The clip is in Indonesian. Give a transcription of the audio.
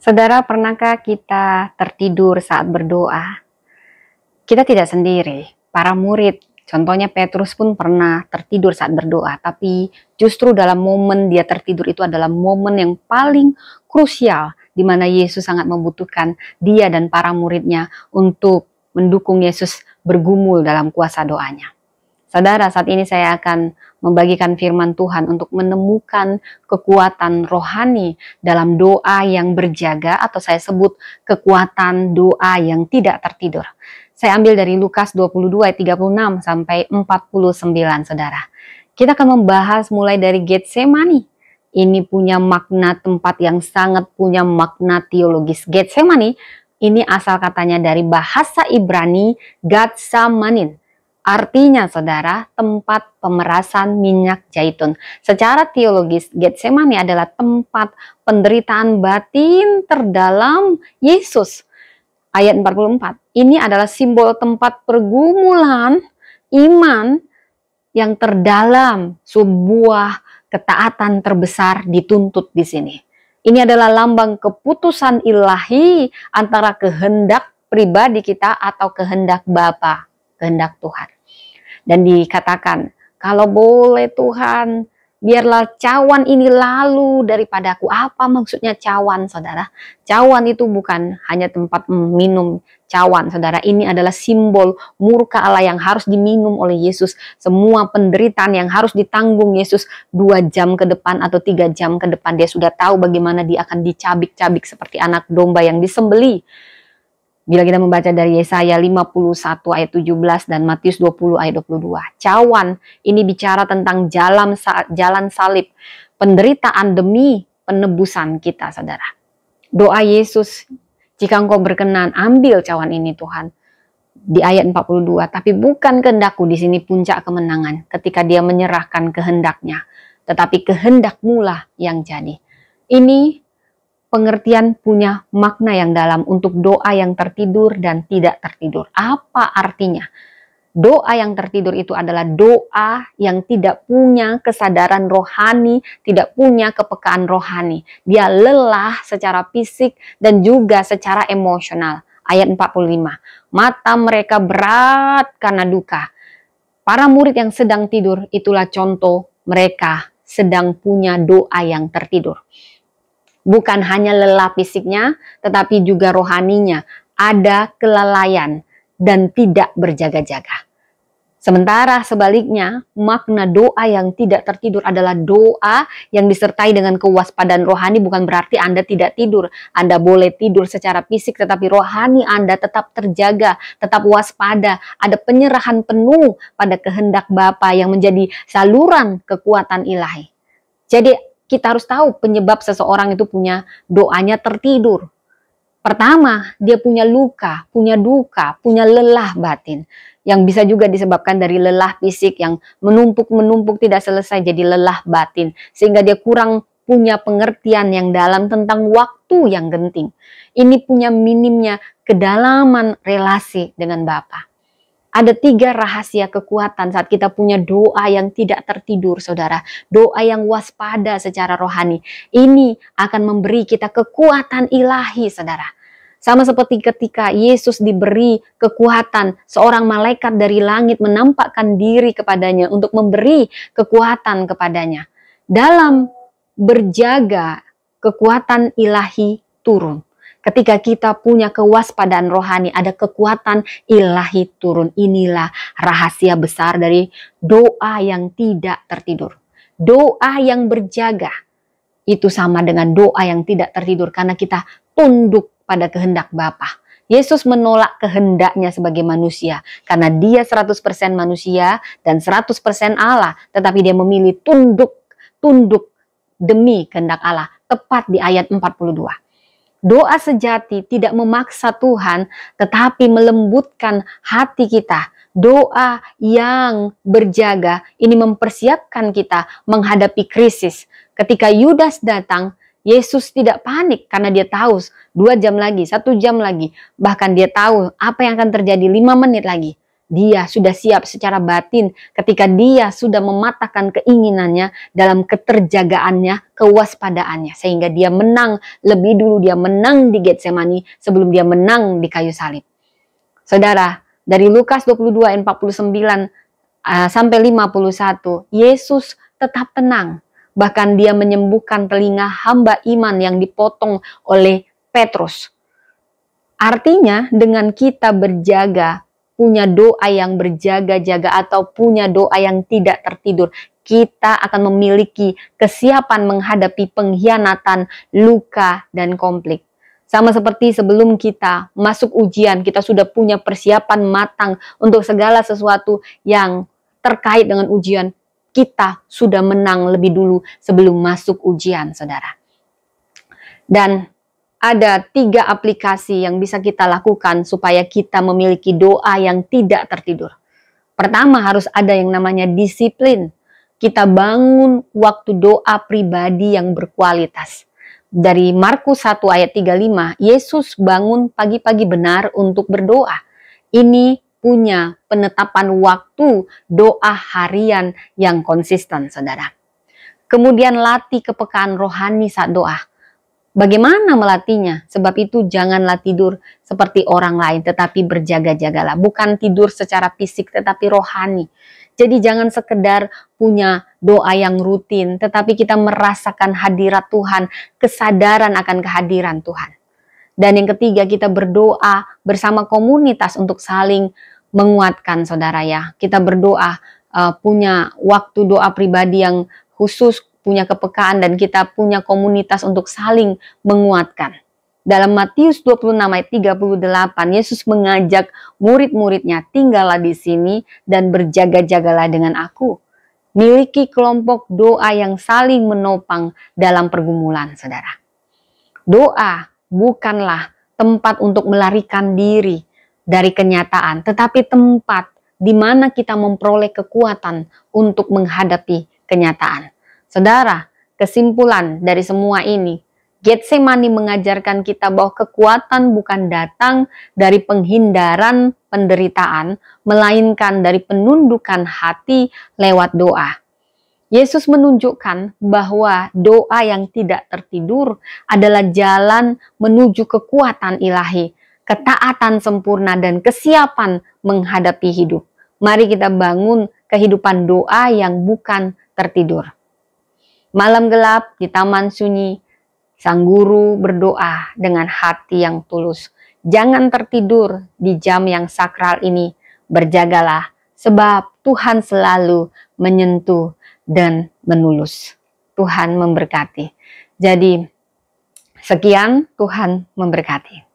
Saudara, pernahkah kita tertidur saat berdoa? Kita tidak sendiri. Para murid, contohnya Petrus pun pernah tertidur saat berdoa. Tapi justru dalam momen dia tertidur itu adalah momen yang paling krusial, di mana Yesus sangat membutuhkan dia dan para muridnya untuk mendukung Yesus bergumul dalam kuasa doanya. Saudara, saat ini saya akan membagikan firman Tuhan untuk menemukan kekuatan rohani dalam doa yang berjaga, atau saya sebut kekuatan doa yang tidak tertidur. Saya ambil dari Lukas 22 ayat 36 sampai 49, saudara. Kita akan membahas mulai dari Getsemani. Ini punya makna tempat yang sangat punya makna teologis. Getsemani ini asal katanya dari bahasa Ibrani Gatsamanin. Artinya, saudara, tempat pemerasan minyak zaitun. Secara teologis, Getsemani adalah tempat penderitaan batin terdalam Yesus. Ayat 44, ini adalah simbol tempat pergumulan iman yang terdalam, sebuah ketaatan terbesar dituntut di sini. Ini adalah lambang keputusan ilahi antara kehendak pribadi kita atau kehendak Bapa, kehendak Tuhan. Dan dikatakan, kalau boleh Tuhan, biarlah cawan ini lalu daripadaku. Apa maksudnya cawan, saudara? Cawan itu bukan hanya tempat minum cawan, saudara. Ini adalah simbol murka Allah yang harus diminum oleh Yesus. Semua penderitaan yang harus ditanggung Yesus 2 jam ke depan atau 3 jam ke depan. Dia sudah tahu bagaimana dia akan dicabik-cabik seperti anak domba yang disembeli. Bila kita membaca dari Yesaya 51 ayat 17 dan Matius 20 ayat 22. Cawan ini bicara tentang jalan salib, penderitaan demi penebusan kita, saudara. Doa Yesus, jika engkau berkenan, ambil cawan ini Tuhan. Di ayat 42, tapi bukan kehendakku, di sini puncak kemenangan. Ketika dia menyerahkan kehendaknya, tetapi kehendakmu lah yang jadi. Ini pengertian punya makna yang dalam untuk doa yang tertidur dan tidak tertidur. Apa artinya? Doa yang tertidur itu adalah doa yang tidak punya kesadaran rohani, tidak punya kepekaan rohani. Dia lelah secara fisik dan juga secara emosional. Ayat 45, mata mereka berat karena duka. Para murid yang sedang tidur, itulah contoh mereka sedang punya doa yang tertidur. Bukan hanya lelah fisiknya, tetapi juga rohaninya. Ada kelalaian dan tidak berjaga-jaga. Sementara sebaliknya, makna doa yang tidak tertidur adalah doa yang disertai dengan kewaspadaan rohani. Bukan berarti Anda tidak tidur. Anda boleh tidur secara fisik, tetapi rohani Anda tetap terjaga, tetap waspada. Ada penyerahan penuh pada kehendak Bapa yang menjadi saluran kekuatan ilahi. Jadi, kita harus tahu penyebab seseorang itu punya doanya tertidur. Pertama, dia punya luka, punya duka, punya lelah batin. Yang bisa juga disebabkan dari lelah fisik yang menumpuk-menumpuk tidak selesai jadi lelah batin. Sehingga dia kurang punya pengertian yang dalam tentang waktu yang genting. Ini punya minimnya kedalaman relasi dengan Bapa. Ada 3 rahasia kekuatan saat kita punya doa yang tidak tertidur, saudara. Doa yang waspada secara rohani. Ini akan memberi kita kekuatan ilahi, saudara. Sama seperti ketika Yesus diberi kekuatan, seorang malaikat dari langit menampakkan diri kepadanya untuk memberi kekuatan kepadanya. Dalam berjaga, kekuatan ilahi turun. Ketika kita punya kewaspadaan rohani, ada kekuatan ilahi turun. Inilah rahasia besar dari doa yang tidak tertidur. Doa yang berjaga itu sama dengan doa yang tidak tertidur karena kita tunduk pada kehendak Bapa. Yesus menolak kehendaknya sebagai manusia karena dia 100% manusia dan 100% Allah, tetapi dia memilih tunduk demi kehendak Allah, tepat di ayat 42. Doa sejati tidak memaksa Tuhan, tetapi melembutkan hati kita. Doa yang berjaga ini mempersiapkan kita menghadapi krisis. Ketika Yudas datang, Yesus tidak panik karena dia tahu 2 jam lagi, 1 jam lagi. Bahkan dia tahu apa yang akan terjadi 5 menit lagi. dia sudah siap secara batin ketika dia sudah mematahkan keinginannya dalam keterjagaannya, kewaspadaannya. Sehingga dia menang lebih dulu, dia menang di Getsemani sebelum dia menang di kayu salib. Saudara, dari Lukas 22 ayat 49 sampai 51, Yesus tetap tenang. Bahkan dia menyembuhkan telinga hamba iman yang dipotong oleh Petrus. Artinya dengan kita berjaga, punya doa yang berjaga-jaga atau punya doa yang tidak tertidur, kita akan memiliki kesiapan menghadapi pengkhianatan, luka, dan konflik. Sama seperti sebelum kita masuk ujian, kita sudah punya persiapan matang untuk segala sesuatu yang terkait dengan ujian. Kita sudah menang lebih dulu sebelum masuk ujian, saudara. Dan ada 3 aplikasi yang bisa kita lakukan supaya kita memiliki doa yang tidak tertidur. Pertama, harus ada yang namanya disiplin. Kita bangun waktu doa pribadi yang berkualitas. Dari Markus 1 ayat 35, Yesus bangun pagi-pagi benar untuk berdoa. Ini punya penetapan waktu doa harian yang konsisten, saudara. Kemudian latih kepekaan rohani saat doa. Bagaimana melatihnya? Sebab itu janganlah tidur seperti orang lain, tetapi berjaga-jagalah. Bukan tidur secara fisik, tetapi rohani. Jadi jangan sekedar punya doa yang rutin, tetapi kita merasakan hadirat Tuhan, kesadaran akan kehadiran Tuhan. Dan yang ketiga, kita berdoa bersama komunitas untuk saling menguatkan, saudara ya. Kita berdoa, punya waktu doa pribadi yang khusus, punya kepekaan, dan kita punya komunitas untuk saling menguatkan. Dalam Matius 26 ayat 38, Yesus mengajak murid-muridnya, tinggallah di sini dan berjaga-jagalah dengan aku. Miliki kelompok doa yang saling menopang dalam pergumulan, saudara. Doa bukanlah tempat untuk melarikan diri dari kenyataan, tetapi tempat di mana kita memperoleh kekuatan untuk menghadapi kenyataan. Saudara, kesimpulan dari semua ini, Getsemani mengajarkan kita bahwa kekuatan bukan datang dari penghindaran penderitaan, melainkan dari penundukan hati lewat doa. Yesus menunjukkan bahwa doa yang tidak tertidur adalah jalan menuju kekuatan ilahi, ketaatan sempurna, dan kesiapan menghadapi hidup. Mari kita bangun kehidupan doa yang bukan tertidur. Malam gelap di taman sunyi, sang guru berdoa dengan hati yang tulus. Jangan tertidur di jam yang sakral ini. Berjagalah, sebab Tuhan selalu menyentuh dan menulus. Tuhan memberkati. Jadi, sekian, Tuhan memberkati.